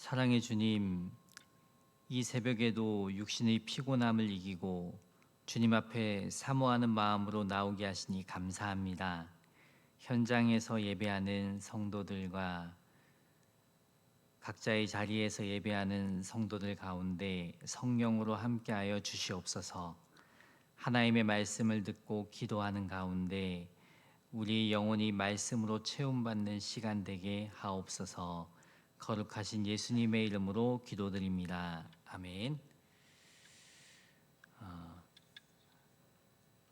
사랑의 주님, 이 새벽에도 육신의 피곤함을 이기고 주님 앞에 사모하는 마음으로 나오게 하시니 감사합니다. 현장에서 예배하는 성도들과 각자의 자리에서 예배하는 성도들 가운데 성령으로 함께하여 주시옵소서. 하나님의 말씀을 듣고 기도하는 가운데 우리 영혼이 말씀으로 채움받는 시간 되게 하옵소서. 거룩하신 예수님의 이름으로 기도드립니다. 아멘.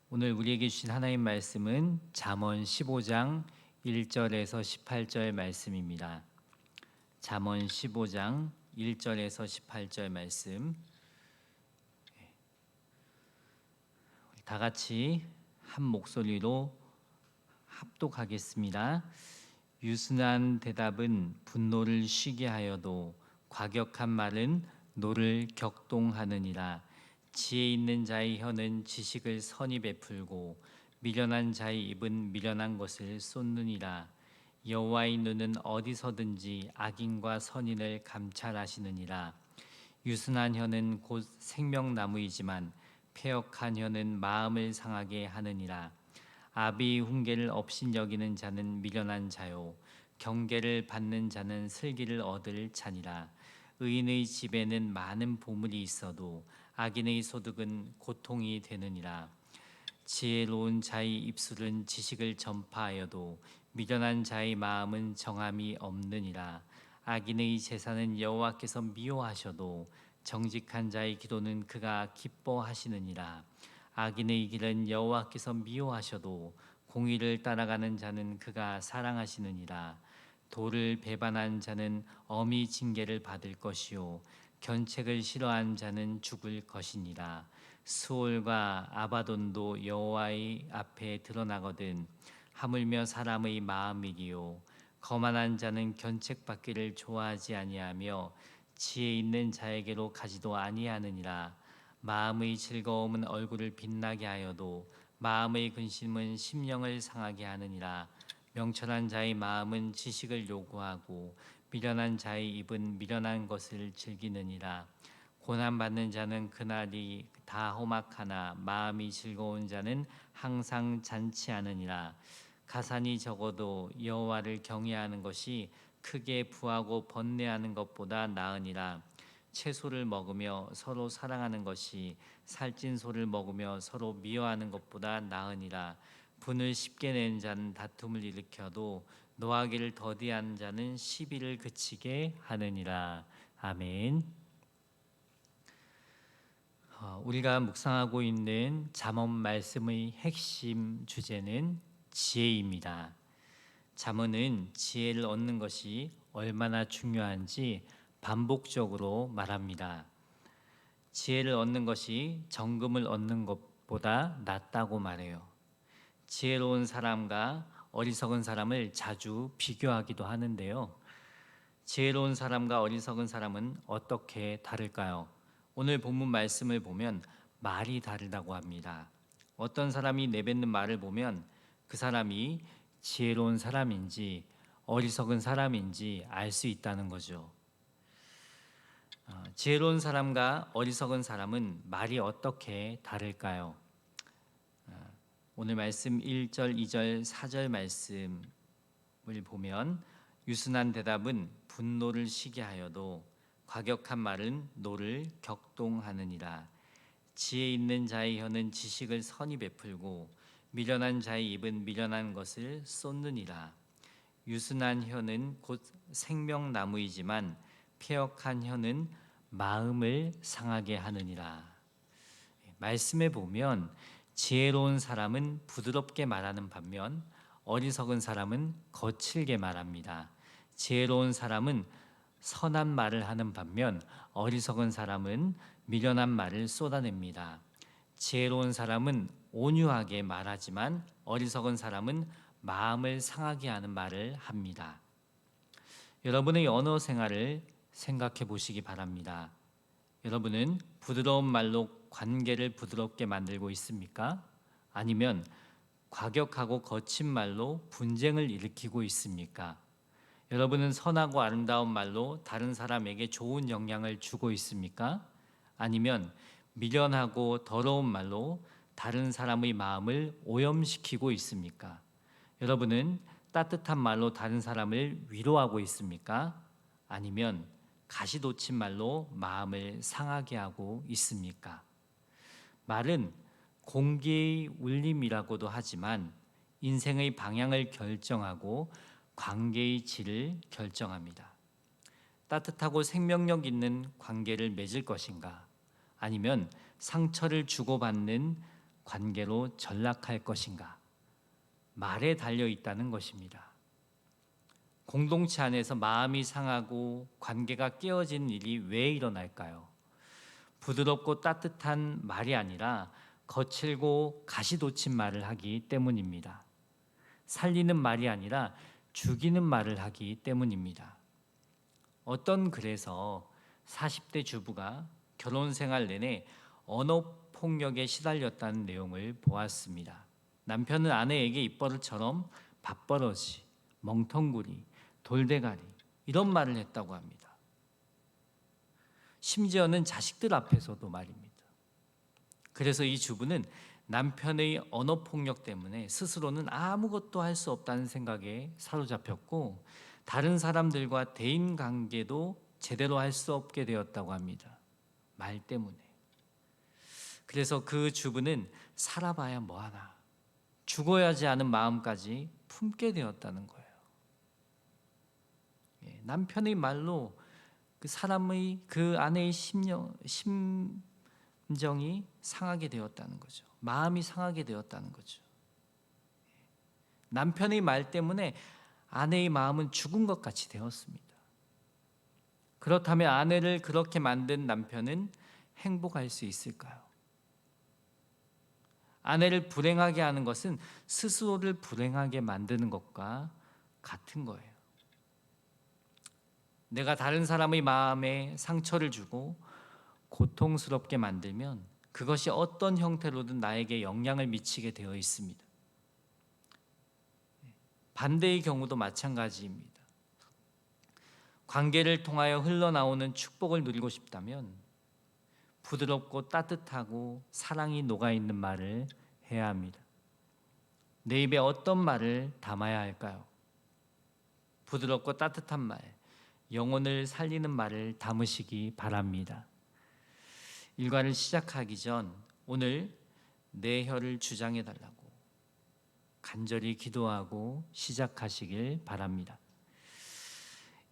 오늘 우리에게 주신 하나님 말씀은 잠언 15장 1절에서 18절 말씀입니다. 잠언 15장 1절에서 18절 말씀. 다 같이 한 목소리로 합독하겠습니다. 유순한 대답은 분노를 쉬게 하여도 과격한 말은 노를 격동하느니라. 지혜 있는 자의 혀는 지식을 선히 베풀고 미련한 자의 입은 미련한 것을 쏟느니라. 여호와의 눈은 어디서든지 악인과 선인을 감찰하시느니라. 유순한 혀는 곧 생명나무이지만 패역한 혀는 마음을 상하게 하느니라. 아비의 훈계를 업신여기는 자는 미련한 자요 경계를 받는 자는 슬기를 얻을 자니라. 의인의 집에는 많은 보물이 있어도 악인의 소득은 고통이 되느니라. 지혜로운 자의 입술은 지식을 전파하여도 미련한 자의 마음은 정함이 없느니라. 악인의 제사는 여호와께서 미워하셔도 정직한 자의 기도는 그가 기뻐하시느니라. 악인의 길은 여호와께서 미워하셔도 공의를 따라가는 자는 그가 사랑하시느니라. 도를 배반한 자는 엄히 징계를 받을 것이요 견책을 싫어한 자는 죽을 것이니라. 수올과 아바돈도 여호와의 앞에 드러나거든 하물며 사람의 마음이리요 거만한 자는 견책받기를 좋아하지 아니하며 지혜 있는 자에게로 가지도 아니하느니라. 마음의 즐거움은 얼굴을 빛나게 하여도 마음의 근심은 심령을 상하게 하느니라. 명철한 자의 마음은 지식을 요구하고 미련한 자의 입은 미련한 것을 즐기느니라. 고난받는 자는 그날이 다 험악하나 마음이 즐거운 자는 항상 잔치하느니라. 가산이 적어도 여호와를 경외하는 것이 크게 부하고 번뇌하는 것보다 나으니라. 채소를 먹으며 서로 사랑하는 것이 살찐 소를 먹으며 서로 미워하는 것보다 나으니라. 분을 쉽게 낸 자는 다툼을 일으켜도 노하기를 더디한 자는 시비를 그치게 하느니라. 아멘. 우리가 묵상하고 있는 잠언 말씀의 핵심 주제는 지혜입니다. 잠언은 지혜를 얻는 것이 얼마나 중요한지 반복적으로 말합니다. 지혜를 얻는 것이 정금을 얻는 것보다 낫다고 말해요. 지혜로운 사람과 어리석은 사람을 자주 비교하기도 하는데요. 지혜로운 사람과 어리석은 사람은 어떻게 다를까요? 오늘 본문 말씀을 보면 말이 다르다고 합니다. 어떤 사람이 내뱉는 말을 보면 그 사람이 지혜로운 사람인지 어리석은 사람인지 알 수 있다는 거죠. 지혜로운 사람과 어리석은 사람은 말이 어떻게 다를까요? 오늘 말씀 1절, 2절, 4절 말씀을 보면 유순한 대답은 분노를 쉬게 하여도 과격한 말은 노를 격동하느니라. 지혜 있는 자의 혀는 지식을 선히 베풀고 미련한 자의 입은 미련한 것을 쏟느니라. 유순한 혀는 곧 생명나무이지만 패역한 혀는 마음을 상하게 하느니라. 말씀에 보면 지혜로운 사람은 부드럽게 말하는 반면 어리석은 사람은 거칠게 말합니다. 지혜로운 사람은 선한 말을 하는 반면 어리석은 사람은 미련한 말을 쏟아냅니다. 지혜로운 사람은 온유하게 말하지만 어리석은 사람은 마음을 상하게 하는 말을 합니다. 여러분의 언어 생활을 생각해 보시기 바랍니다. 여러분은 부드러운 말로 관계를 부드럽게 만들고 있습니까? 아니면 과격하고 거친 말로 분쟁을 일으키고 있습니까? 여러분은 선하고 아름다운 말로 다른 사람에게 좋은 영향을 주고 있습니까? 아니면 미련하고 더러운 말로 다른 사람의 마음을 오염시키고 있습니까? 여러분은 따뜻한 말로 다른 사람을 위로하고 있습니까? 아니면 가시돋친 말로 마음을 상하게 하고 있습니까? 말은 공기의 울림이라고도 하지만 인생의 방향을 결정하고 관계의 질을 결정합니다. 따뜻하고 생명력 있는 관계를 맺을 것인가? 아니면 상처를 주고받는 관계로 전락할 것인가? 말에 달려 있다는 것입니다. 공동체 안에서 마음이 상하고 관계가 깨어지는 일이 왜 일어날까요? 부드럽고 따뜻한 말이 아니라 거칠고 가시돋친 말을 하기 때문입니다. 살리는 말이 아니라 죽이는 말을 하기 때문입니다. 어떤 글에서 40대 주부가 결혼 생활 내내 언어 폭력에 시달렸다는 내용을 보았습니다. 남편은 아내에게 입버릇처럼 밥버러지, 멍텅구리, 돌대가리 이런 말을 했다고 합니다. 심지어는 자식들 앞에서도 말입니다. 그래서 이 주부는 남편의 언어 폭력 때문에 스스로는 아무것도 할 수 없다는 생각에 사로잡혔고 다른 사람들과 대인 관계도 제대로 할 수 없게 되었다고 합니다. 말 때문에. 그래서 그 주부는 살아봐야 뭐하나 죽어야지 하는 마음까지 품게 되었다는 거예요. 남편의 말로 그 사람의 그 아내의 심정이 상하게 되었다는 거죠. 마음이 상하게 되었다는 거죠. 남편의 말 때문에 아내의 마음은 죽은 것 같이 되었습니다. 그렇다면 아내를 그렇게 만든 남편은 행복할 수 있을까요? 아내를 불행하게 하는 것은 스스로를 불행하게 만드는 것과 같은 거예요. 내가 다른 사람의 마음에 상처를 주고 고통스럽게 만들면 그것이 어떤 형태로든 나에게 영향을 미치게 되어 있습니다. 반대의 경우도 마찬가지입니다. 관계를 통하여 흘러나오는 축복을 누리고 싶다면 부드럽고 따뜻하고 사랑이 녹아있는 말을 해야 합니다. 내 입에 어떤 말을 담아야 할까요? 부드럽고 따뜻한 말, 영혼을 살리는 말을 담으시기 바랍니다. 일과를 시작하기 전 오늘 내 혀를 주장해 달라고 간절히 기도하고 시작하시길 바랍니다.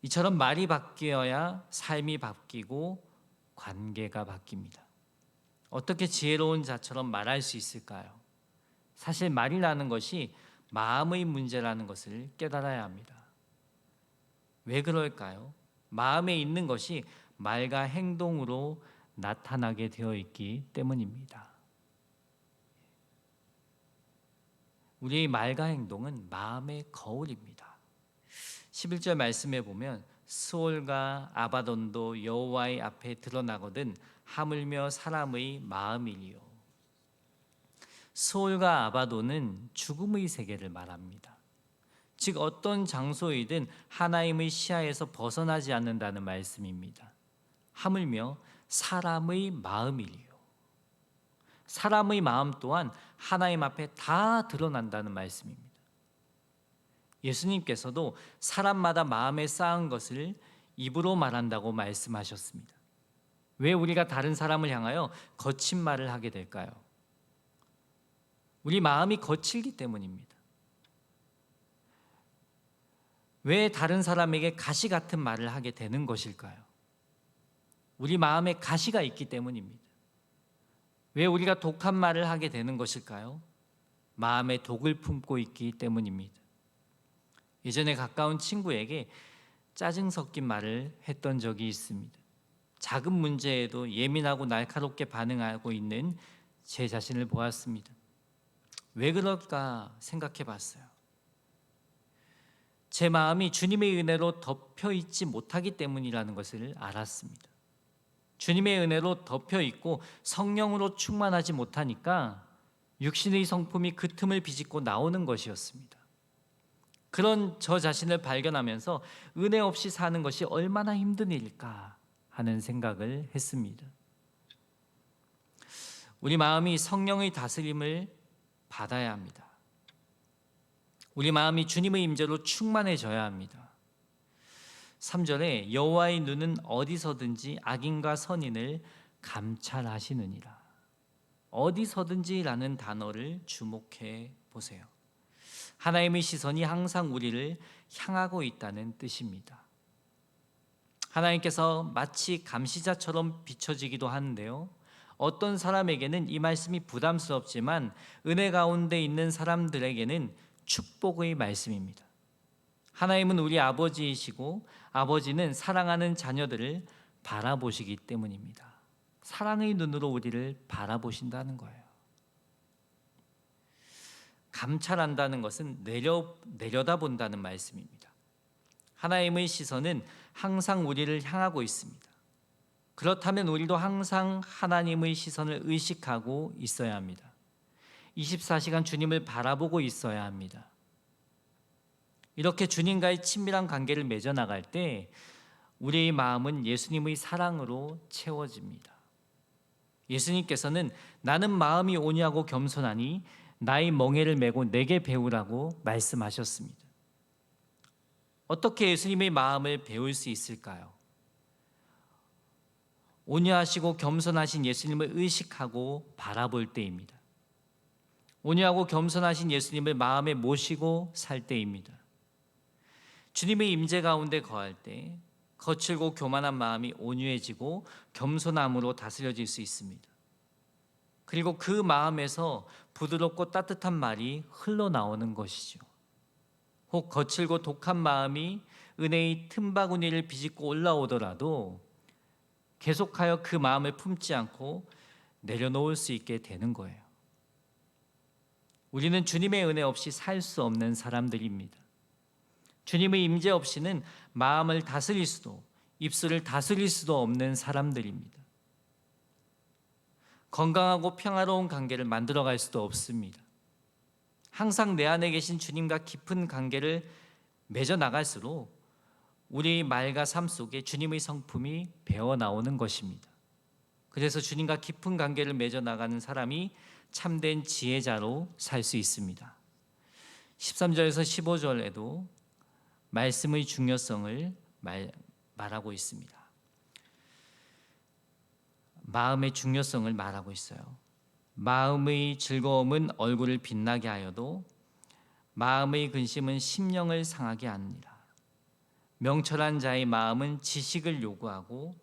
이처럼 말이 바뀌어야 삶이 바뀌고 관계가 바뀝니다. 어떻게 지혜로운 자처럼 말할 수 있을까요? 사실 말이라는 것이 마음의 문제라는 것을 깨달아야 합니다. 왜 그럴까요? 마음에 있는 것이 말과 행동으로 나타나게 되어 있기 때문입니다. 우리의 말과 행동은 마음의 거울입니다. 11절 말씀에 보면 스올과 아바돈도 여호와의 앞에 드러나거든 하물며 사람의 마음이리요. 스올과 아바돈은 죽음의 세계를 말합니다. 즉 어떤 장소이든 하나님의 시야에서 벗어나지 않는다는 말씀입니다. 하물며 사람의 마음이리요. 사람의 마음 또한 하나님 앞에 다 드러난다는 말씀입니다. 예수님께서도 사람마다 마음에 쌓은 것을 입으로 말한다고 말씀하셨습니다. 왜 우리가 다른 사람을 향하여 거친 말을 하게 될까요? 우리 마음이 거칠기 때문입니다. 왜 다른 사람에게 가시 같은 말을 하게 되는 것일까요? 우리 마음에 가시가 있기 때문입니다. 왜 우리가 독한 말을 하게 되는 것일까요? 마음에 독을 품고 있기 때문입니다. 예전에 가까운 친구에게 짜증 섞인 말을 했던 적이 있습니다. 작은 문제에도 예민하고 날카롭게 반응하고 있는 제 자신을 보았습니다. 왜 그럴까 생각해 봤어요. 제 마음이 주님의 은혜로 덮여 있지 못하기 때문이라는 것을 알았습니다. 주님의 은혜로 덮여 있고 성령으로 충만하지 못하니까 육신의 성품이 그 틈을 비집고 나오는 것이었습니다. 그런 저 자신을 발견하면서 은혜 없이 사는 것이 얼마나 힘든 일일까 하는 생각을 했습니다. 우리 마음이 성령의 다스림을 받아야 합니다. 우리 마음이 주님의 임재로 충만해져야 합니다. 3절에 여호와의 눈은 어디서든지 악인과 선인을 감찰하시느니라. 어디서든지라는 단어를 주목해 보세요. 하나님의 시선이 항상 우리를 향하고 있다는 뜻입니다. 하나님께서 마치 감시자처럼 비춰지기도 하는데요. 어떤 사람에게는 이 말씀이 부담스럽지만 은혜 가운데 있는 사람들에게는 축복의 말씀입니다. 하나님은 우리 아버지이시고 아버지는 사랑하는 자녀들을 바라보시기 때문입니다. 사랑의 눈으로 우리를 바라보신다는 거예요. 감찰한다는 것은 내려다본다는 말씀입니다. 하나님의 시선은 항상 우리를 향하고 있습니다. 그렇다면 우리도 항상 하나님의 시선을 의식하고 있어야 합니다. 24시간 주님을 바라보고 있어야 합니다. 이렇게 주님과의 친밀한 관계를 맺어 나갈 때 우리의 마음은 예수님의 사랑으로 채워집니다. 예수님께서는 나는 마음이 온유하고 겸손하니 나의 멍에를 메고 내게 배우라고 말씀하셨습니다. 어떻게 예수님의 마음을 배울 수 있을까요? 온유하시고 겸손하신 예수님을 의식하고 바라볼 때입니다. 온유하고 겸손하신 예수님을 마음에 모시고 살 때입니다. 주님의 임재 가운데 거할 때 거칠고 교만한 마음이 온유해지고 겸손함으로 다스려질 수 있습니다. 그리고 그 마음에서 부드럽고 따뜻한 말이 흘러나오는 것이죠. 혹 거칠고 독한 마음이 은혜의 틈바구니를 비집고 올라오더라도 계속하여 그 마음을 품지 않고 내려놓을 수 있게 되는 거예요. 우리는 주님의 은혜 없이 살 수 없는 사람들입니다. 주님의 임재 없이는 마음을 다스릴 수도 입술을 다스릴 수도 없는 사람들입니다. 건강하고 평화로운 관계를 만들어갈 수도 없습니다. 항상 내 안에 계신 주님과 깊은 관계를 맺어 나갈수록 우리 말과 삶 속에 주님의 성품이 배어나오는 것입니다. 그래서 주님과 깊은 관계를 맺어 나가는 사람이 참된 지혜자로 살 수 있습니다. 13절에서 15절에도 말씀의 중요성을 말하고 있습니다. 마음의 중요성을 말하고 있어요. 마음의 즐거움은 얼굴을 빛나게 하여도 마음의 근심은 심령을 상하게 하느니라. 명철한 자의 마음은 지식을 요구하고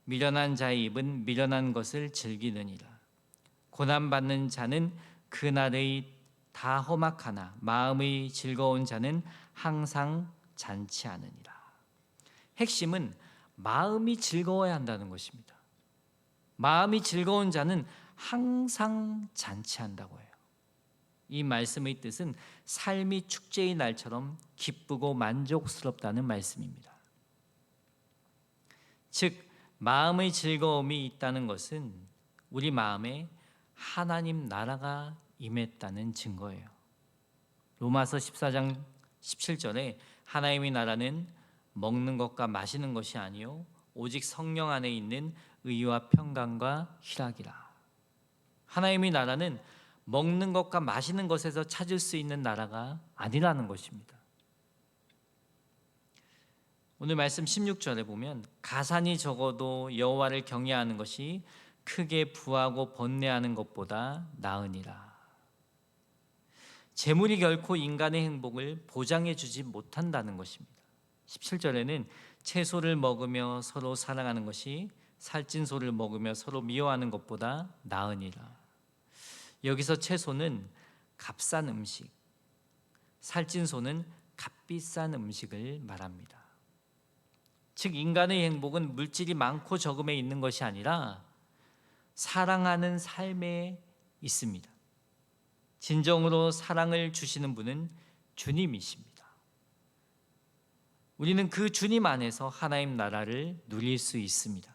미련한 자의 입은 미련한 것을 즐기느니라. 고난받는 자는 그날의 다 험악하나 마음의 즐거운 자는 항상 잔치하느니라. 핵심은 마음이 즐거워야 한다는 것입니다. 마음이 즐거운 자는 항상 잔치한다고 해요. 이 말씀의 뜻은 삶이 축제의 날처럼 기쁘고 만족스럽다는 말씀입니다. 즉 마음의 즐거움이 있다는 것은 우리 마음에 하나님 나라가 임했다는 증거예요. 로마서 14장 17절에 하나님의 나라는 먹는 것과 마시는 것이 아니요 오직 성령 안에 있는 의와 평강과 희락이라. 하나님의 나라는 먹는 것과 마시는 것에서 찾을 수 있는 나라가 아니라는 것입니다. 오늘 말씀 16절에 보면 가산이 적어도 여호와를 경외하는 것이 크게 부하고 번뇌하는 것보다 나으니라. 재물이 결코 인간의 행복을 보장해 주지 못한다는 것입니다. 17절에는 채소를 먹으며 서로 사랑하는 것이 살찐 소를 먹으며 서로 미워하는 것보다 나으니라. 여기서 채소는 값싼 음식, 살찐 소는 값비싼 음식을 말합니다. 즉 인간의 행복은 물질이 많고 적음에 있는 것이 아니라 사랑하는 삶에 있습니다. 진정으로 사랑을 주시는 분은 주님이십니다. 우리는 그 주님 안에서 하나님 나라를 누릴 수 있습니다.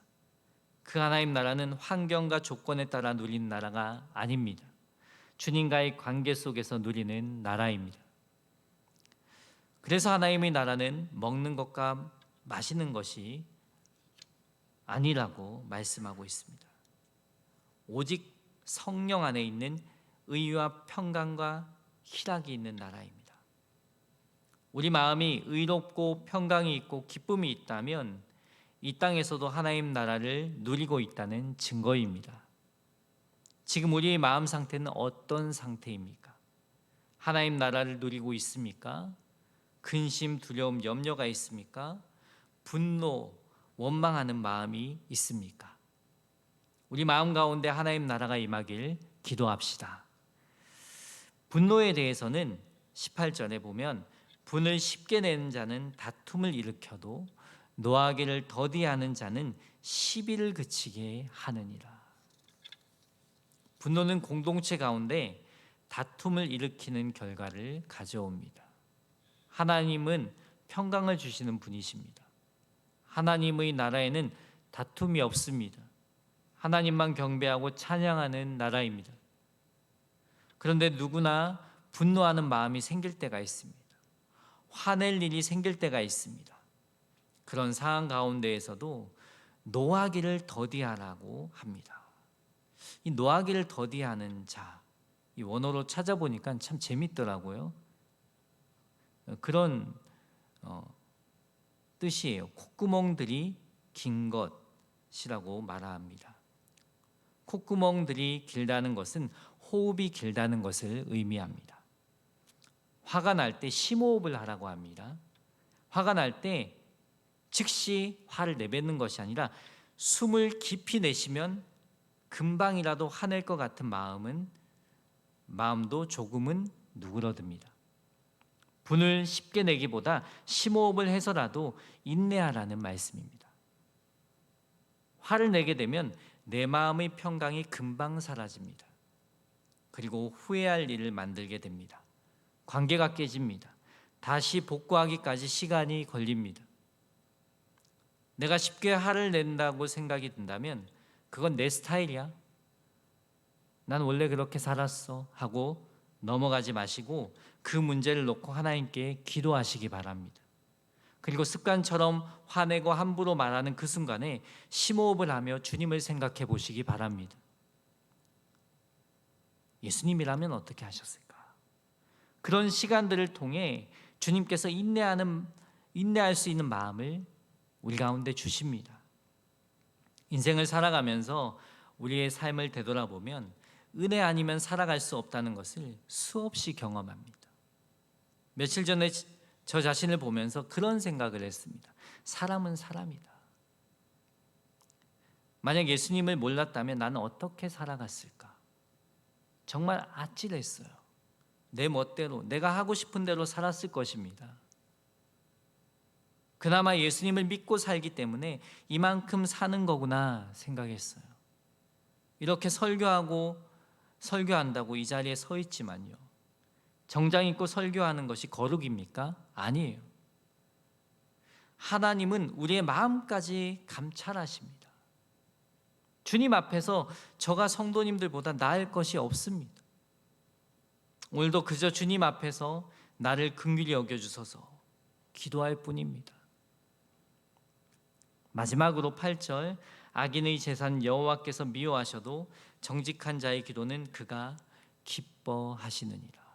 그 하나님 나라는 환경과 조건에 따라 누리는 나라가 아닙니다. 주님과의 관계 속에서 누리는 나라입니다. 그래서 하나님의 나라는 먹는 것과 마시는 것이 아니라고 말씀하고 있습니다. 오직 성령 안에 있는 의와 평강과 희락이 있는 나라입니다. 우리 마음이 의롭고 평강이 있고 기쁨이 있다면 이 땅에서도 하나님 나라를 누리고 있다는 증거입니다. 지금 우리의 마음 상태는 어떤 상태입니까? 하나님 나라를 누리고 있습니까? 근심, 두려움, 염려가 있습니까? 분노, 원망하는 마음이 있습니까? 우리 마음 가운데 하나님 나라가 임하길 기도합시다. 분노에 대해서는 18절에 보면 분을 쉽게 내는 자는 다툼을 일으켜도 노하기를 더디하는 자는 시비를 그치게 하느니라. 분노는 공동체 가운데 다툼을 일으키는 결과를 가져옵니다. 하나님은 평강을 주시는 분이십니다. 하나님의 나라에는 다툼이 없습니다. 하나님만 경배하고 찬양하는 나라입니다. 그런데 누구나 분노하는 마음이 생길 때가 있습니다. 화낼 일이 생길 때가 있습니다. 그런 상황 가운데에서도 노하기를 더디하라고 합니다. 이 노하기를 더디하는 자, 이 원어로 찾아보니까 참 재밌더라고요. 그런 뜻이에요. 콧구멍들이 긴 것이라고 말합니다. 콧구멍들이 길다는 것은 호흡이 길다는 것을 의미합니다. 화가 날 때 심호흡을 하라고 합니다. 화가 날 때 즉시 화를 내뱉는 것이 아니라 숨을 깊이 내쉬면 금방이라도 화낼 것 같은 마음도 조금은 누그러듭니다. 분을 쉽게 내기보다 심호흡을 해서라도 인내하라는 말씀입니다. 화를 내게 되면 내 마음의 평강이 금방 사라집니다. 그리고 후회할 일을 만들게 됩니다. 관계가 깨집니다. 다시 복구하기까지 시간이 걸립니다. 내가 쉽게 화를 낸다고 생각이 든다면 그건 내 스타일이야. 난 원래 그렇게 살았어 하고 넘어가지 마시고 그 문제를 놓고 하나님께 기도하시기 바랍니다. 그리고 습관처럼 화내고 함부로 말하는 그 순간에 심호흡을 하며 주님을 생각해 보시기 바랍니다. 예수님이라면 어떻게 하셨을까? 그런 시간들을 통해 주님께서 인내할 수 있는 마음을 우리 가운데 주십니다. 인생을 살아가면서 우리의 삶을 되돌아보면 은혜 아니면 살아갈 수 없다는 것을 수없이 경험합니다. 며칠 전에 저 자신을 보면서 그런 생각을 했습니다. 사람은 사람이다. 만약 예수님을 몰랐다면 나는 어떻게 살아갔을까? 정말 아찔했어요. 내 멋대로 내가 하고 싶은 대로 살았을 것입니다. 그나마 예수님을 믿고 살기 때문에 이만큼 사는 거구나 생각했어요. 이렇게 설교한다고 이 자리에 서 있지만요, 정장 입고 설교하는 것이 거룩입니까? 아니에요. 하나님은 우리의 마음까지 감찰하십니다. 주님 앞에서 저가 성도님들보다 나을 것이 없습니다. 오늘도 그저 주님 앞에서 나를 긍휼히 여겨주소서 기도할 뿐입니다. 마지막으로 8절, 악인의 재산 여호와께서 미워하셔도 정직한 자의 기도는 그가 기뻐하시느니라.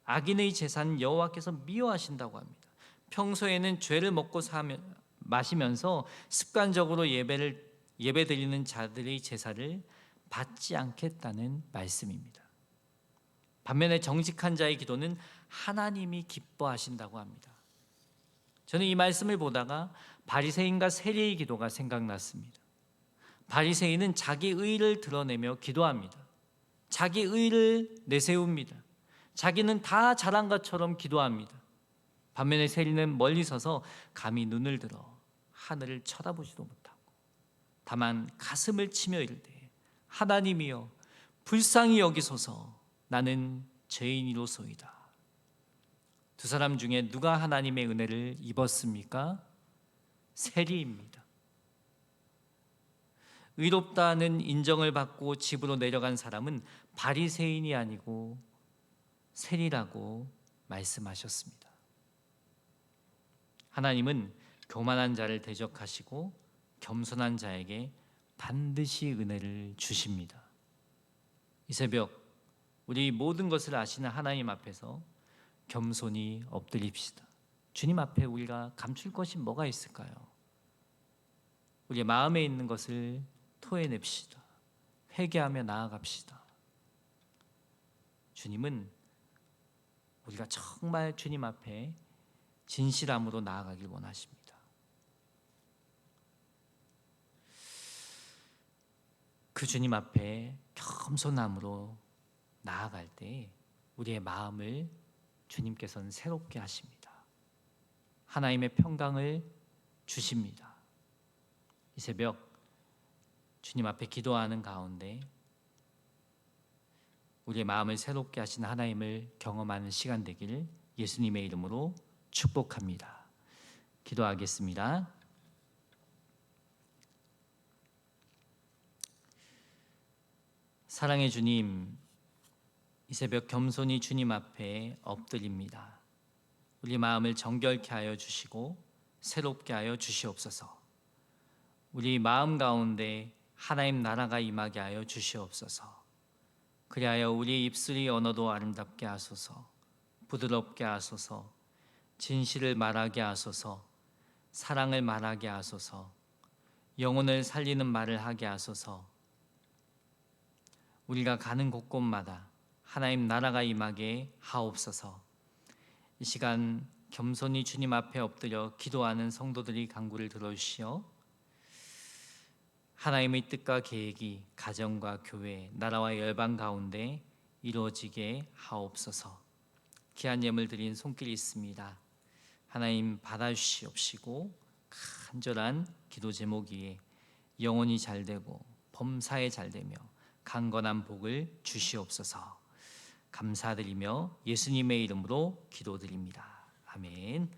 악인의 재산 여호와께서 미워하신다고 합니다. 평소에는 죄를 먹고 마시면서 습관적으로 예배 드리는 자들의 제사를 받지 않겠다는 말씀입니다. 반면에 정직한 자의 기도는 하나님이 기뻐하신다고 합니다. 저는 이 말씀을 보다가 바리새인과 세리의 기도가 생각났습니다. 바리새인은 자기 의를 드러내며 기도합니다. 자기 의를 내세웁니다. 자기는 다 잘한 것처럼 기도합니다. 반면에 세리는 멀리 서서 감히 눈을 들어 하늘을 쳐다보지도 못하고 다만 가슴을 치며 이르되 하나님이여 불쌍히 여기소서 나는 죄인이로소이다. 두 사람 중에 누가 하나님의 은혜를 입었습니까? 세리입니다. 의롭다는 인정을 받고 집으로 내려간 사람은 바리새인이 아니고 세리라고 말씀하셨습니다. 하나님은 교만한 자를 대적하시고 겸손한 자에게 반드시 은혜를 주십니다. 이 새벽 우리 모든 것을 아시는 하나님 앞에서 겸손히 엎드립시다. 주님 앞에 우리가 감출 것이 뭐가 있을까요? 우리의 마음에 있는 것을 토해냅시다. 회개하며 나아갑시다. 주님은 우리가 정말 주님 앞에 진실함으로 나아가길 원하십니다. 그 주님 앞에 겸손함으로 나아갈 때 우리의 마음을 주님께서는 새롭게 하십니다. 하나님의 평강을 주십니다. 이 새벽 주님 앞에 기도하는 가운데 우리의 마음을 새롭게 하신 하나님을 경험하는 시간 되기를 예수님의 이름으로 축복합니다. 기도하겠습니다. 사랑의 주님, 이 새벽 겸손히 주님 앞에 엎드립니다. 우리 마음을 정결케 하여 주시고 새롭게 하여 주시옵소서. 우리 마음 가운데 하나님 나라가 임하게 하여 주시옵소서. 그리하여 우리 입술이 언어도 아름답게 하소서. 부드럽게 하소서. 진실을 말하게 하소서. 사랑을 말하게 하소서. 영혼을 살리는 말을 하게 하소서. 우리가 가는 곳곳마다 하나님 나라가 임하게 하옵소서. 이 시간 겸손히 주님 앞에 엎드려 기도하는 성도들이 간구를 들어주시어 하나님의 뜻과 계획이 가정과 교회, 나라와 열방 가운데 이루어지게 하옵소서. 귀한 예물 드린 손길이 있습니다. 하나님 받아주시옵시고 간절한 기도 제목이에 영혼이 잘되고 범사에 잘되며 강건한 복을 주시옵소서. 감사드리며 예수님의 이름으로 기도드립니다. 아멘.